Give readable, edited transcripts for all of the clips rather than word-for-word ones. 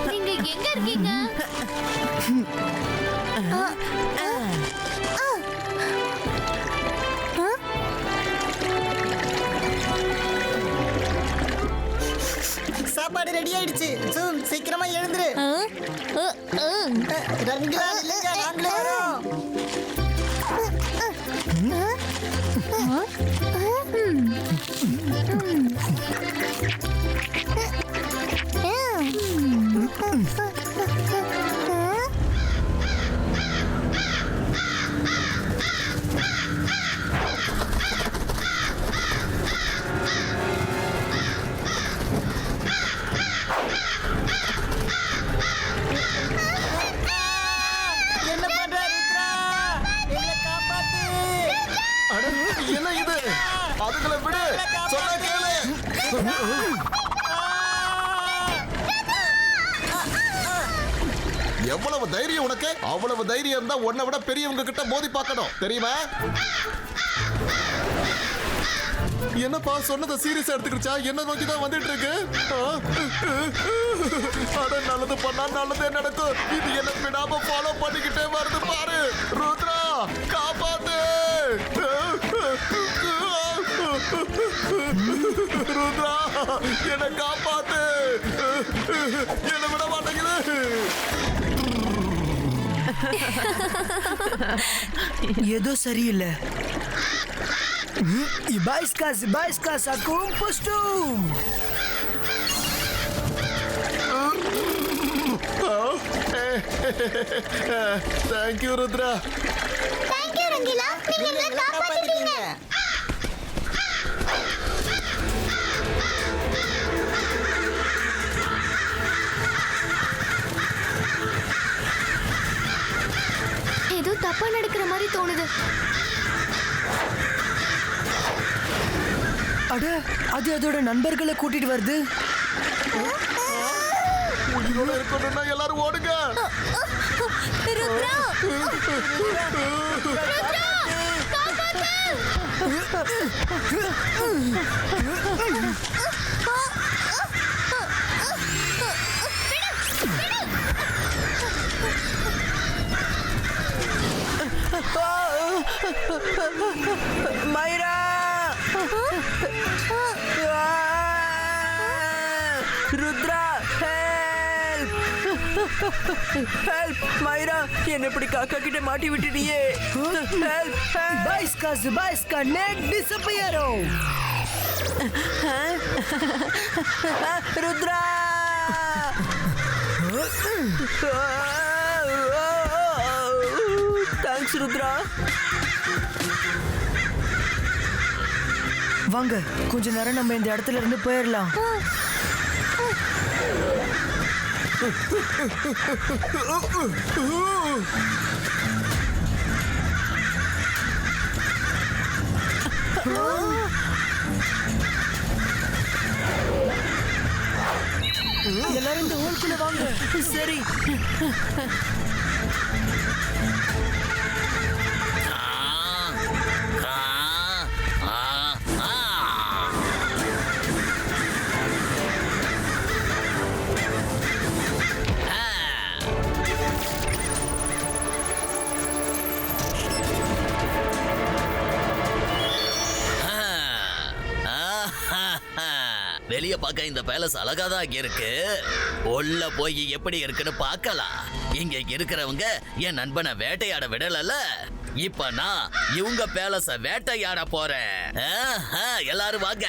நீங்க எங்க இருக்கீங்க? சாப்பாடு ரெடி ஆயிடுச்சு. சீக்கிரமா எழுந்துரு. ரங்கிலா இல்லைங்க, நாங்களே வரோம். என்ன பண்ற ருத்ரா? எங்களை காப்பாத்து. என்ன இது? அதுகளை விடு. சொன்னா கேளு. எவ்வளவு தைரியம் உனக்கு? அவ்வளவு தைரியம் இருந்தா உன்னை விட பெரியவங்க கிட்ட மோதி பார்க்கணும், தெரியுமா? என்னப்பா சொன்னதை சீரியஸா எடுத்துக்கிடுச்சா? என்ன நோக்கி தான் வந்துட்டு இருக்கு. அட நல்லது பண்ணா நல்லதே நடக்கும். இது என்ன விடாம ஃபாலோ பண்ணிக்கிட்டே வருது பாரு. ருத்ரா காப்பாத்து. ருத்ரா என்ன காப்பாத்து. என்ன விட மாட்டேங்குது. ஏதோ சரியில்லை. Ibaiska sakum postum. Thank you Rudra. Thank you Rangila. நீங்க எங்களை காப்பாத்திட்டீங்க. ஏதோ தப்பா நடக்கிற மாதிரி தோணுது. அட அது அதோட நண்பர்களை கூட்டிட்டு வருது. உயிரோட இருக்கணும்னா எல்லாரும் ஓடுங்க. ருத்ரா! ருத்ரா! காப்பாத்து! மைரா! ருத்ரா ஹெல்ப்! ஹெல்ப் மைரா! என்ன இப்படி காக்கா கிட்ட மாட்டி விட்டுட்டியே. Help! Zibaiska neck disappearo. Rudra! Thanks Rudra. வாங்க கொஞ்ச நேரம் நம்ம இந்த இடத்துல இருந்து போயிடலாம். எல்லாரும் இந்த ஹோல்குள்ள வாங்க. சரி. வெளிய பார்க்க இந்த பேலஸ் அழகாதான் இருக்கு. உள்ள போய் எப்படி இருக்குன்னு பார்க்கலாம். இங்க இருக்கிறவங்க என் நண்பனை வேட்டையாட விடல. இப்ப நான் இவங்க பேலஸ வேட்டையாட போறேன். எல்லாரும் வாங்க.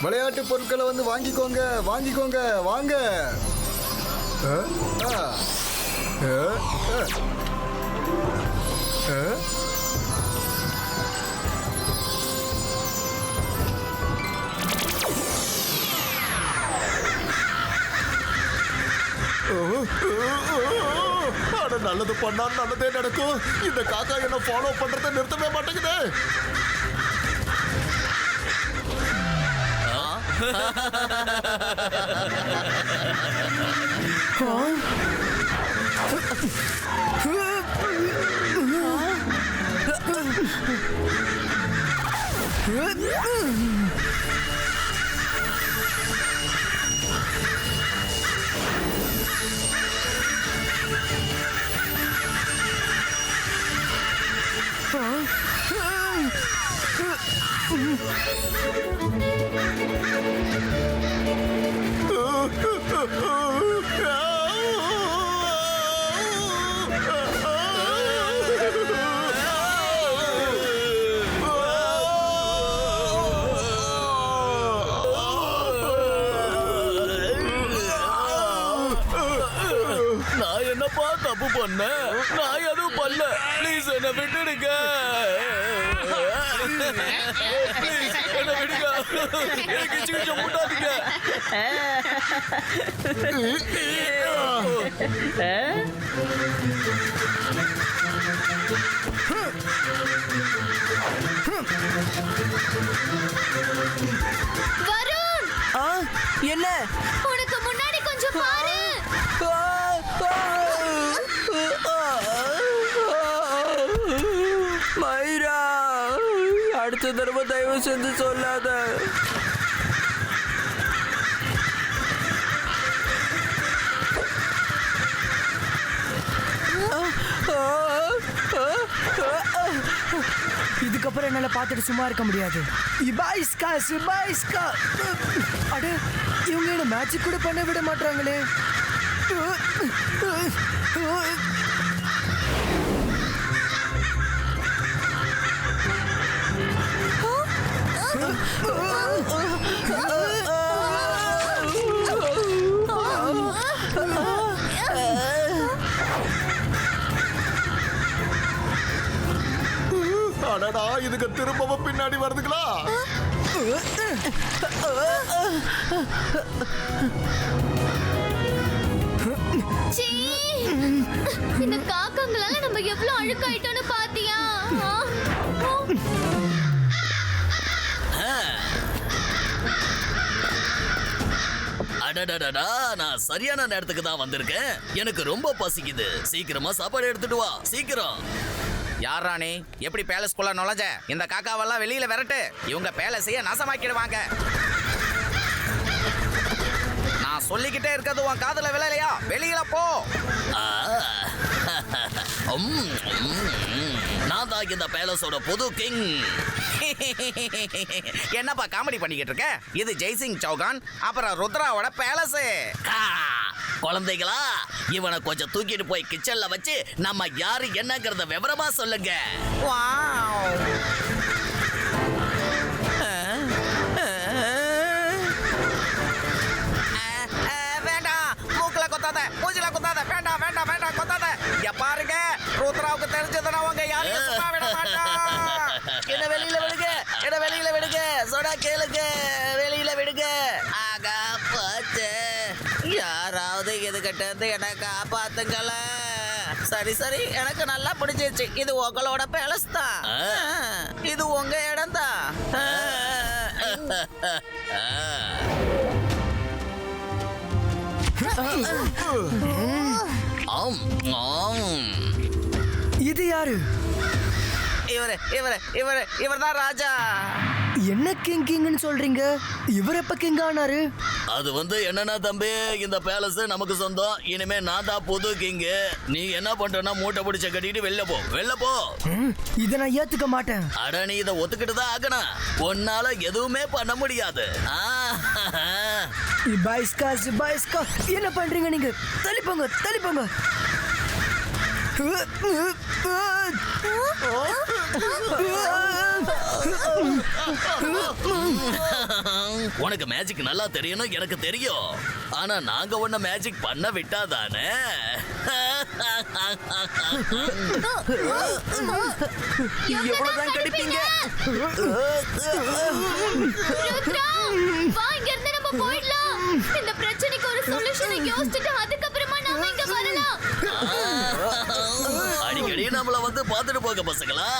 விளையாட்டு பொருட்களை வந்து வாங்கிக்கோங்க, வாங்கிக்கோங்க, வாங்க. நல்லது பண்ணா நல்லதே நடக்கும். இந்த காக்கா என்ன ஃபாலோ பண்றதை நிறுத்தவே மாட்டேங்குது. நான் என்னப்பா தப்பு பண்ணேன்? நான் எதுவும் பண்ணல. ப்ளீஸ் என்ன விட்டுடுங்க. ப்ளீஸ் என்ன விடுங்க. எனக்கு கிச்சு முட்டாதீங்க. வருண், என்ன? உனக்கு முன்னாடி கொஞ்சம் பாரு. மைரா, அடுத்த தடவை தயவு செஞ்சு சொல்லாத. இதுக்கப்புறம் என்னால பார்த்துட்டு சும்மா இருக்க முடியாது. இபாய்ஸ்கா, சிபாய்ஸ்கா. அட, இவங்க என்ன மேட்ச் கூட பண்ண விட மாட்டாங்களே. அடடா, இதுக்கு திரும்பவும் பின்னாடி வருதுங்களா? சீ, இந்த காக்கங்களால நம்ம எவ்வளவு அழுக்காயிட்டோம்னு பாத்தியா? அடடடடா, நான் சரியான நேரத்துக்கு தான் வந்திருக்கேன். எனக்கு ரொம்ப பசிக்குது. சீக்கிரமா சாப்பாடு எடுத்துட்டு வா, சீக்கிரம். யாரா நீ? எப்படி பேலஸ்குள்ள நுழைஞ்ச? இந்த காக்காவெல்லாம் வெளியில விரட்டு. இவங்க பேலஸையே நாசமாக்கிடுவாங்க. நான் சொல்லிக்கிட்டே இருக்கிறது உன் காதுல விழலையா? வெளியில போ. ஆ, நான் தான் இந்த பேலஸோட புது கிங். என்னப்பா காமெடி பண்ணிக்கிட்டு இருக்க? இது ஜெய்சிங் சௌகான், அப்புறம் ருத்ராவோட பேலஸ். குழந்தைகளா, இவனை கொஞ்சம் தூக்கிட்டு போய் கிச்சன்ல வச்சு நம்ம யாரு என்னங்கறத விவரமா சொல்லுங்க. வேண்டாம், மூக்குல கொத்தாத, மூஞ்சில கொத்தாத. வேண்டாம் வேண்டாம் வேண்டாம், கொத்தாத. இங்க பாருங்க, ருத்ராவுக்கு தெரிஞ்சதுன்னா உங்க யாரையும் சும்மா விட மாட்டான். என்ன வெளியில விடுங்க, என்ன வெளியில விடுங்க, சொன்னா கேளுங்க, வெளியில விடுங்க. ஆகா போச்சு. யாராவது இதுகிட்ட இருந்து என்ன காப்பாத்துங்கள. சரி சரி, எனக்கு நல்லா பிடிச்சிருச்சு. இது உங்களோட பேலஸ் தான். இது உங்க இடம் தான். ஆம், ஆம். இது யாரு? இவர் தான் ராஜா. என்ன கிங் கிங்னு சொல்றீங்க? இவர் எப்ப கிங் ஆனாரு? அது வந்து என்னன்னா தம்பி, இந்த பேலஸ் நமக்கு சொந்தம். இனிமே நான் தான் புது கிங். நீ என்ன பண்றனா, மூட்டை பிடிச்ச கட்டிட்டு வெளில போ, வெளில போ. இதை நான் ஏத்துக்க மாட்டேன். அட, நீ இதை ஒத்துக்கிட்டு தான் ஆகணும். உன்னால எதுவுமே பண்ண முடியாது. இபாய்ஸ்கா, சிபாய்ஸ்கா, என்ன பண்றீங்க நீங்க? தள்ளிப்போங்க, தள்ளிப்போங்க. உனக்கு மேஜிக் நல்லா தெரியணும், எனக்கு தெரியும். ஆனா நாங்க ஒன்ன மேஜிக் பண்ண விட்டாதானே. எவ்வளவுதான் கடிப்பீங்க? ருத்ரா, வா, இங்க இருந்து நம்ம போயிடலாம். இந்த பிரச்சனைக்கு ஒரு சொல்யூஷனை யோசிச்சுட்டு அதுக்கப்புறமா நாம இங்க வரலாம். அடிக்கடி நம்மள வந்து பார்த்துட்டு போக பசங்களா.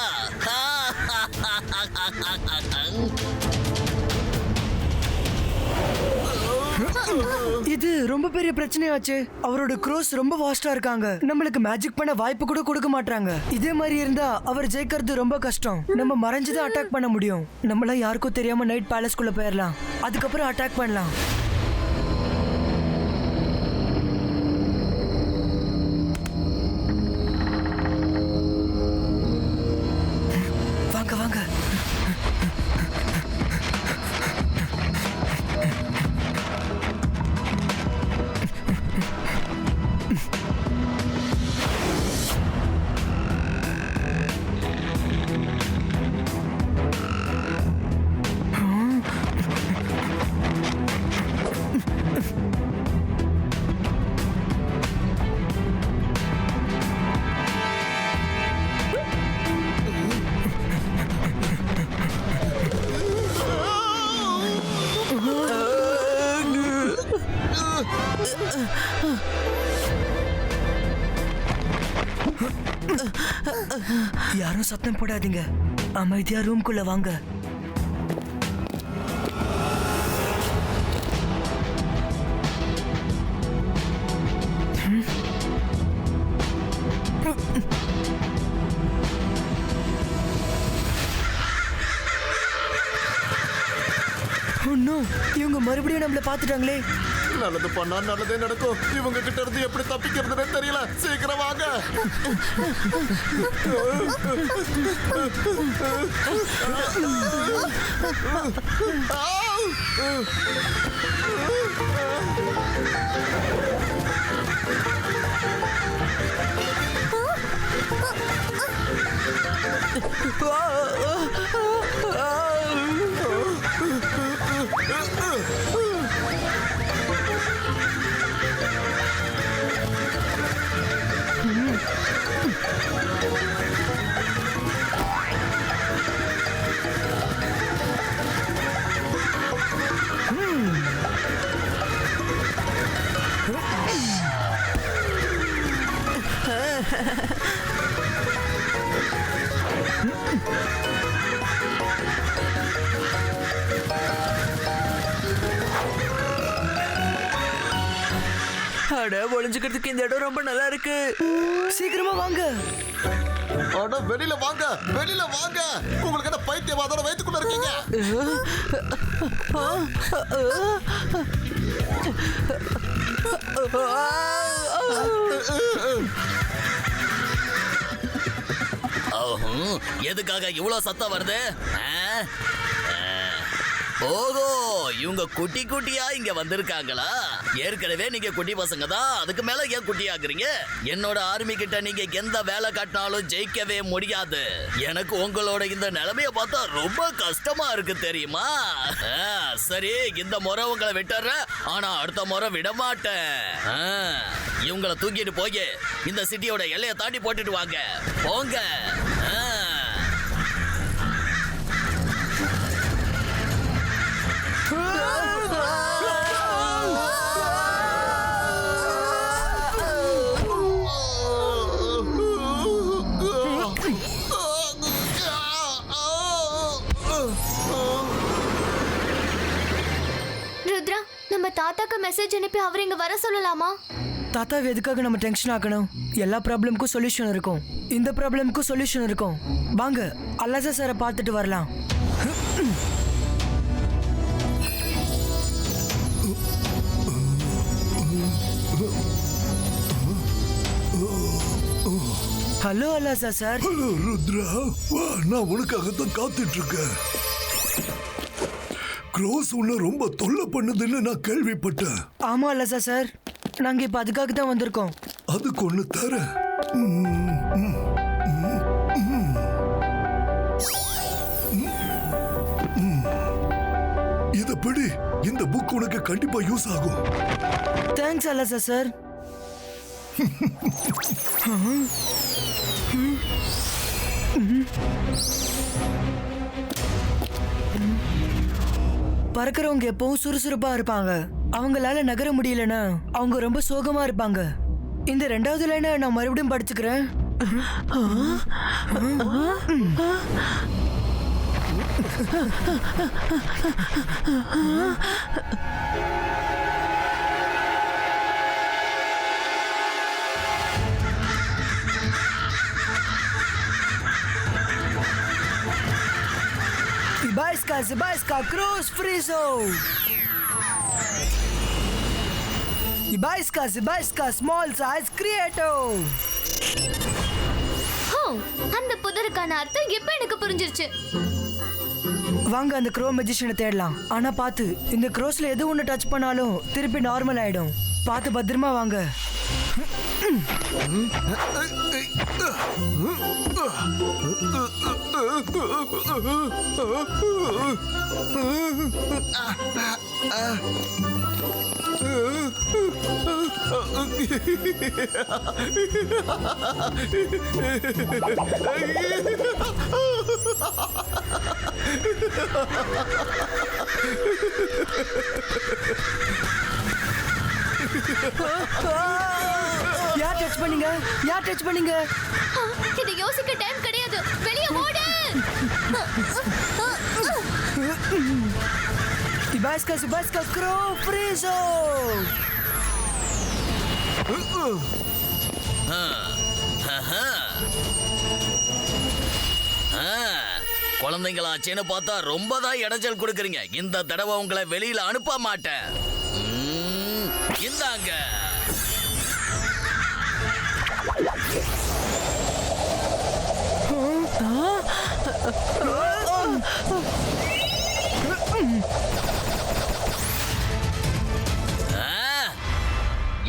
இது ரொம்ப பெரிய பிரச்சனையாச்சு. அவரோட க்ரோஸ் ரொம்ப வாஸ்டா இருக்காங்க. நம்மளுக்கு மேஜிக் பண்ண வாய்ப்பு கூட கொடுக்க மாட்டாங்க. இதே மாதிரி இருந்தா அவர் ஜெயிக்கிறது ரொம்ப கஷ்டம். நம்ம மறைஞ்சுதான் அட்டாக் பண்ண முடியும். நம்மள யாருக்கும் தெரியாம நைட் பேலஸ்குள்ள போயிடலாம். அதுக்கப்புறம் அட்டாக் பண்ணலாம். வாங்க வாங்க. யாரும் சத்தம் போடாதீங்க. அமைதியா ரூம்குள்ள வாங்க. ஒன்னும் இவங்க மறுபடியும் நம்மள பாத்துட்டாங்களே. நல்லது பண்ணா நல்லதே நடக்கும். இவங்க கிட்ட இருந்து எப்படி தப்பிக்கிறதுன்னு தெரியல. சீக்கிரம் வாங்க. அட, ஒளிஞ்சுக்கிறதுக்கு இந்த இடம் ரொம்ப நல்லா இருக்கு. சீக்கிரமா வாங்க. அட, வெளியில வாங்க, வெளியில வாங்க. உங்களுக்கு என்ன பைத்தியம் அதோட வயித்துக்குள்ள இருக்கீங்க? எதுக்காக இவ்வளவு சத்தம் வருது? ஓஹோ, இவங்க குட்டி குட்டியா இங்க வந்திருக்காங்களா? ஏற்கனவே நீங்க குட்டி பசங்க தான், அதுக்கு மேல ஏன் குட்டி ஆகுறீங்க? என்னோட ஆர்மி கிட்ட நீங்க எந்த வேலை காட்டினாலும் ஜெயிக்கவே முடியாது. எனக்கு உங்களோட இந்த நிலைமைய பார்த்தா ரொம்ப கஷ்டமா இருக்கு தெரியுமா? சரி, இந்த முறை உங்களை விட்டுறேன், ஆனா அடுத்த முறை விட மாட்டேன். இவங்களை தூக்கிட்டு போய் இந்த சிட்டியோட எல்லையை தாண்டி போட்டுட்டு வாங்க. போங்க. ருத்ரா, நம்ம தாத்தாக்கு மெசேஜ் அனுப்பி அவர் இங்க வர சொல்லலாமா? தாத்தாவை எதுக்காக நம்ம டென்ஷன் ஆக்கணும்? எல்லா ப்ராப்ளம்க்கும் சொல்யூஷன் இருக்கும். இந்த ப்ராப்ளம்க்கும் சொல்யூஷன் இருக்கும். வாங்க, அல்லாசா சாரை பார்த்துட்டு வரலாம். Hello Allasa sir. Hello Rudra, வா, நான் உனக்காகத்தான் காத்துட்டு இருக்கேன். க்ரோஸ் உன்னை ரொம்ப தொல்லை பண்ணுதுன்னு நான் கேள்விப்பட்டேன். ஆமா அல்லாசா சார், நாங்க இப்ப அதுக்காக தான் வந்திருக்கோம். அதுக்கு ஒண்ணு தர. இத படி, இந்த புக் உனக்கு கண்டிப்பா யூஸ் ஆகும். Thanks அல்லாசா sir. பறக்கிறவங்க எப்பவும் சுறுசுறுப்பா இருப்பாங்க. அவங்களால நகர முடியலன்னா அவங்க ரொம்ப சோகமா இருப்பாங்க. இந்த 2வது லைனை நான் மறுபடியும் படிச்சுக்கிறேன். Zibaiska Cruz Frizo. Zibaiska Small Size Creator. ஹோ, அந்த புதருக்கான அர்த்தம் இப்ப எனக்கு புரிஞ்சிருச்சு. வாங்க அந்த க்ரோ மெஜிஷியனை தேடலாம். ஆனா பாத்து, இந்த க்ரோஸ்ல எது ஒண்ணு டச் பண்ணாலும் திருப்பி நார்மல் ஆயிடும். பார்த்து பத்திரமா வாங்க. யார் டச் பண்ணீங்க? இதை யோசிக்க டைம் கிடையாது. வெளியே ஓடு. Zibaiska Crow Frizo. குழந்தைங்களாச்சேன்னு பார்த்தா ரொம்ப தான் இடைஞ்சல் கொடுக்குறீங்க. இந்த தடவை உங்களை வெளியில அனுப்ப மாட்டேன். இந்தாங்க.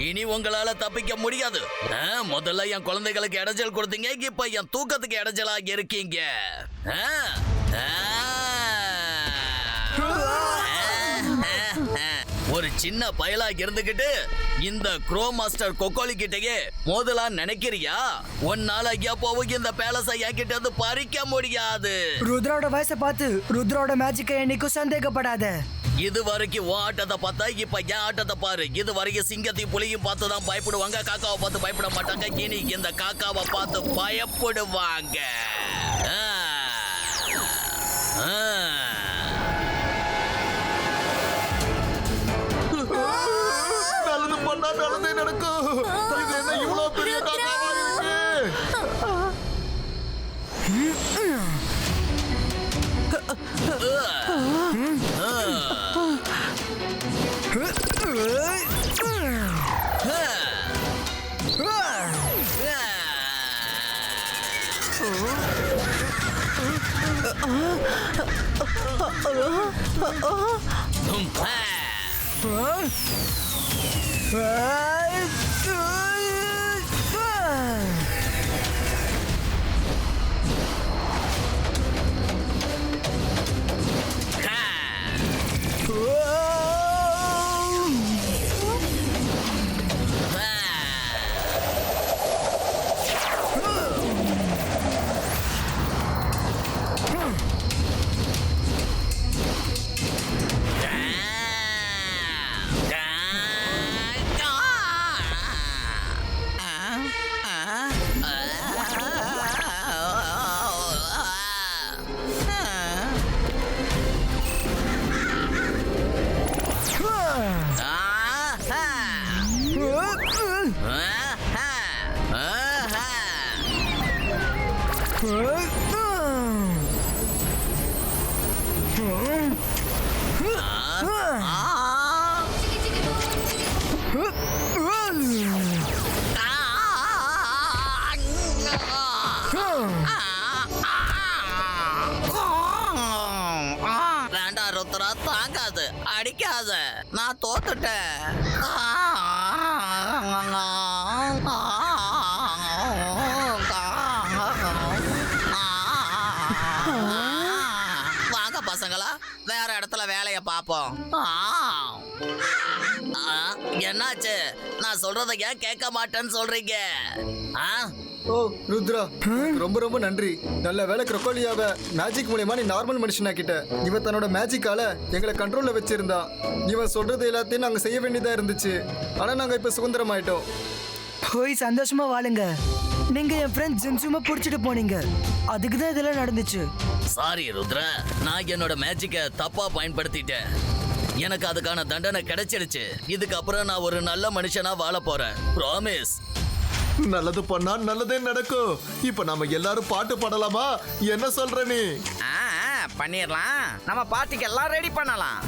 இனி உங்களால தப்பிக்க முடியாது. முதல்ல என் குழந்தைகளுக்கு இடைஞ்சல் கொடுத்தீங்க, இப்ப என் தூக்கத்துக்கு இடைஞ்சலா இருக்கீங்க. ஒரு சின்ன பயலா இருந்துகிட்டு இந்த க்ரோ மாஸ்டர் கொக்கோலி கிட்டயே மோதலாம் நினைக்கிறியா? உன்னால எப்பவும் இந்த பேலஸை என்கிட்ட இருந்து பறிக்க முடியாது. ருத்ரோட வயசை பார்த்து ருத்ரோட மேஜிக்கை என்னைக்கும் சந்தேகப்படாத. இது வரைக்கும் உன் ஆட்டத்தை பார்த்தா இப்ப என் ஆட்டத்தை பாரு. இது வரைக்கும் சிங்கத்தையும் புலியும் பார்த்து தான் பயப்படுவாங்க, காக்காவை பார்த்து பயப்பட மாட்டாங்க. இனி இந்த காக்காவை பார்த்து பயப்படுவாங்க. நல்லது பண்ணா நல்லதே நடக்கும். இது என்ன இவ்வளவு பெரிய காக்காவா வேண்டாம் ருத்ரா, தாங்காது, அடிக்காத, நான் தோத்துட்டேன். வாங்க பசங்களா, வேற இடத்துல வேலையை பார்ப்போம். என்னாச்சு? நான் சொல்றத ஏன் கேட்க மாட்டேன்னு சொல்றீங்க? ஓ ருத்ரா, ரொம்ப ரொம்ப நன்றி. நல்ல வேலை க்ரொக்கோலியாவை மேஜிக் மூலியமா நீ நார்மல் மனுஷனாக்கிட்ட. இவன் தன்னோட மேஜிக்கால எங்களை கண்ட்ரோல்ல வச்சிருந்தா. இவன் சொல்றது எல்லாத்தையும் நாங்க செய்ய வேண்டியதா இருந்துச்சு. ஆனா நாங்க இப்ப சுதந்திரமாயிட்டோம். போய் சந்தோஷமா வாழுங்க. நீங்க என் ஃப்ரெண்ட் ஜிம்சுமா புடிச்சிட்டு போனீங்க, அதுக்கு தான் இதெல்லாம் நடந்துச்சு. சாரி ருத்ரா, நான் என்னோட மேஜிக்கை தப்பா பயன்படுத்திட்டேன். எனக்கு அதுக்கான தண்டனை கிடைச்சிடுச்சு. இதுக்கப்புறம் நான் ஒரு நல்ல மனுஷனா வாழ போறேன். ப்ராமிஸ். நல்லது பண்ணா நல்லதே நடக்கும். இப்ப நாம எல்லாரும் பாட்டு பாடலாமா? என்ன சொல்ற நீ? பண்ணிடலாம். நம்ம பார்ட்டிக்கு எல்லாம் ரெடி பண்ணலாம்.